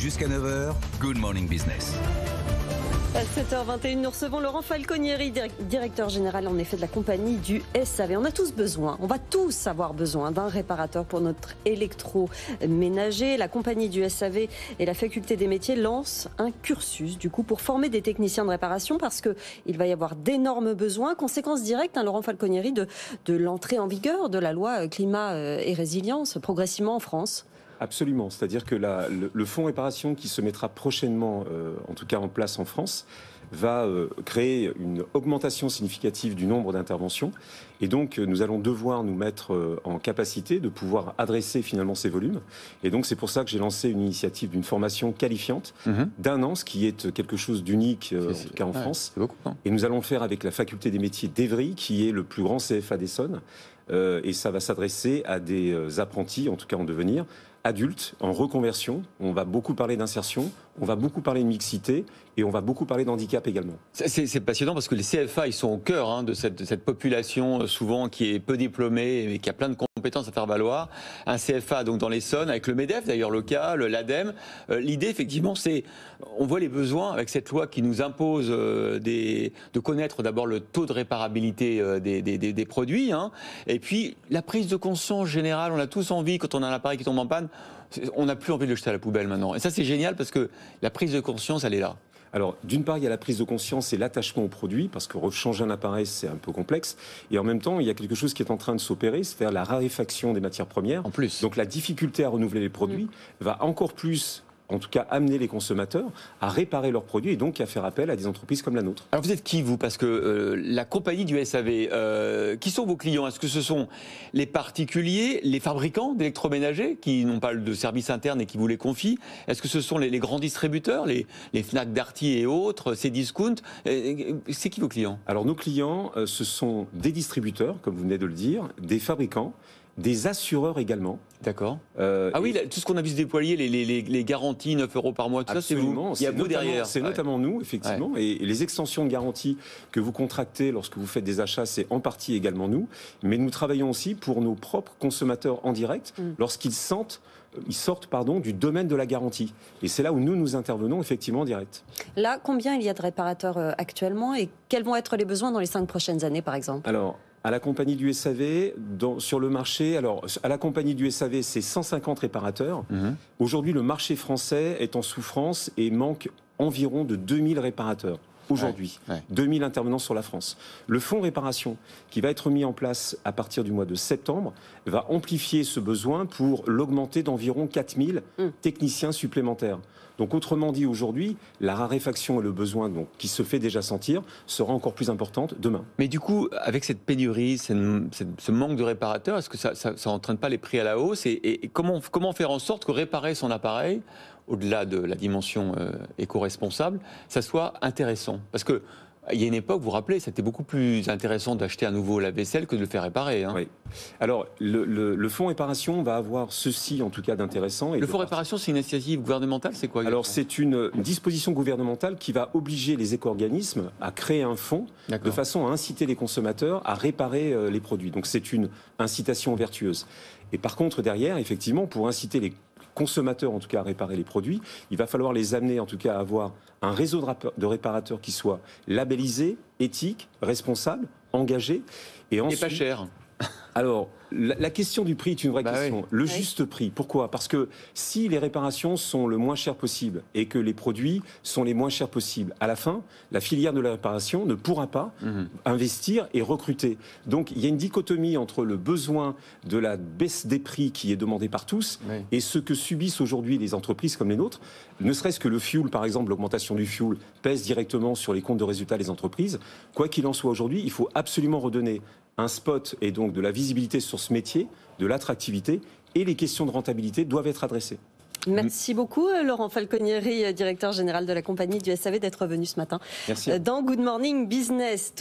Jusqu'à 9h, Good Morning Business. À 7h21, nous recevons Laurent Falconieri, directeur général en effet de la compagnie du SAV. On a tous besoin, on va tous avoir besoin d'un réparateur pour notre électroménager. La compagnie du SAV et la faculté des métiers lancent un cursus du coup pour former des techniciens de réparation parce qu'il va y avoir d'énormes besoins. Conséquence directe, Laurent Falconieri, de l'entrée en vigueur de la loi climat et résilience progressivement en France. Absolument, c'est-à-dire que le fonds réparation qui se mettra prochainement, en tout cas en place en France, va créer une augmentation significative du nombre d'interventions. Et donc, nous allons devoir nous mettre en capacité de pouvoir adresser finalement ces volumes. Et donc, c'est pour ça que j'ai lancé une initiative d'une formation qualifiante d'un an, ce qui est quelque chose d'unique, en tout cas en France. C'est beaucoup, hein. Et nous allons le faire avec la faculté des métiers d'Evry, qui est le plus grand CFA d'Essonne. Et ça va s'adresser à des apprentis, en tout cas en devenir, adultes, en reconversion. On va beaucoup parler d'insertion, on va beaucoup parler de mixité et on va beaucoup parler d'handicap également. C'est passionnant parce que les CFA, ils sont au cœur de cette population souvent qui est peu diplômée et qui a plein de compétences à faire valoir. Un CFA donc dans l'Essonne, avec le MEDEF d'ailleurs local, l'ADEME. L'idée effectivement c'est, on voit les besoins avec cette loi qui nous impose de connaître d'abord le taux de réparabilité des produits. Et puis la prise de conscience générale, on a tous envie quand on a un appareil qui tombe en panne, on n'a plus envie de le jeter à la poubelle maintenant. Et ça c'est génial parce que la prise de conscience elle est là. Alors, d'une part, il y a la prise de conscience et l'attachement au produit, parce que changer un appareil, c'est un peu complexe. Et en même temps, il y a quelque chose qui est en train de s'opérer, c'est-à-dire la raréfaction des matières premières. En plus. Donc, la difficulté à renouveler les produits va encore plus, en tout cas, amener les consommateurs à réparer leurs produits et donc à faire appel à des entreprises comme la nôtre. Alors, vous êtes qui, vous? Parce que la compagnie du SAV, qui sont vos clients? Est-ce que ce sont les particuliers, les fabricants d'électroménagers qui n'ont pas de service interne et qui vous les confient? Est-ce que ce sont les grands distributeurs, les Fnac, Darty et autres, ces discounts? C'est qui vos clients? Alors, nos clients, ce sont des distributeurs, comme vous venez de le dire, des fabricants, des assureurs également. D'accord. Ah oui, tout ce qu'on a vu se déployer, les garanties, 9 € par mois, tout absolument, ça, c'est vous. Il y a vous derrière. C'est notamment nous, effectivement. Ouais. Et les extensions de garantie que vous contractez lorsque vous faites des achats, c'est en partie également nous. Mais nous travaillons aussi pour nos propres consommateurs en direct, lorsqu'ils sortent du domaine de la garantie. Et c'est là où nous intervenons effectivement en direct. Là, combien il y a de réparateurs actuellement et quels vont être les besoins dans les 5 prochaines années, par exemple? Alors, à la compagnie du SAV, sur le marché, à la compagnie du SAV, c'est 150 réparateurs. Aujourd'hui, le marché français est en souffrance et manque environ de 2000 réparateurs. Aujourd'hui, 2000 intervenants sur la France. Le fonds réparation, qui va être mis en place à partir du mois de septembre, va amplifier ce besoin pour l'augmenter d'environ 4000 techniciens supplémentaires. Donc autrement dit, aujourd'hui, la raréfaction et le besoin qui se fait déjà sentir sera encore plus importante demain. Mais du coup, avec cette pénurie, ce manque de réparateurs, est-ce que ça n'entraîne pas les prix à la hausse et comment faire en sorte que réparer son appareil, au-delà de la dimension éco-responsable, ça soit intéressant? Parce que il y a une époque, vous vous rappelez, c'était beaucoup plus intéressant d'acheter un nouveau lave-vaisselle que de le faire réparer. Oui. Alors, le fonds réparation va avoir ceci, en tout cas, d'intéressant. Le fonds réparation, c'est une initiative gouvernementale, c'est quoi? Alors, c'est une disposition gouvernementale qui va obliger les éco-organismes à créer un fonds de façon à inciter les consommateurs à réparer les produits. Donc, c'est une incitation vertueuse. Et par contre, derrière, effectivement, pour inciter les consommateurs, en tout cas, à réparer les produits, il va falloir les amener, en tout cas, à avoir un réseau de réparateurs qui soit labellisé, éthique, responsable, engagé. Et pas cher. Alors, la question du prix est une vraie question. Oui. Le juste prix. Pourquoi? Parce que si les réparations sont le moins cher possible et que les produits sont les moins chers possibles, à la fin, la filière de la réparation ne pourra pas investir et recruter. Donc, il y a une dichotomie entre le besoin de la baisse des prix qui est demandée par tous et ce que subissent aujourd'hui les entreprises comme les nôtres. Ne serait-ce que le fuel, par exemple, l'augmentation du fuel pèse directement sur les comptes de résultats des entreprises. Quoi qu'il en soit aujourd'hui, il faut absolument redonner un spot et donc de la visibilité sur ce métier, de l'attractivité, et les questions de rentabilité doivent être adressées. Merci beaucoup Laurent Falconieri, directeur général de la compagnie du SAV, d'être venu ce matin. Merci. Dans Good Morning Business.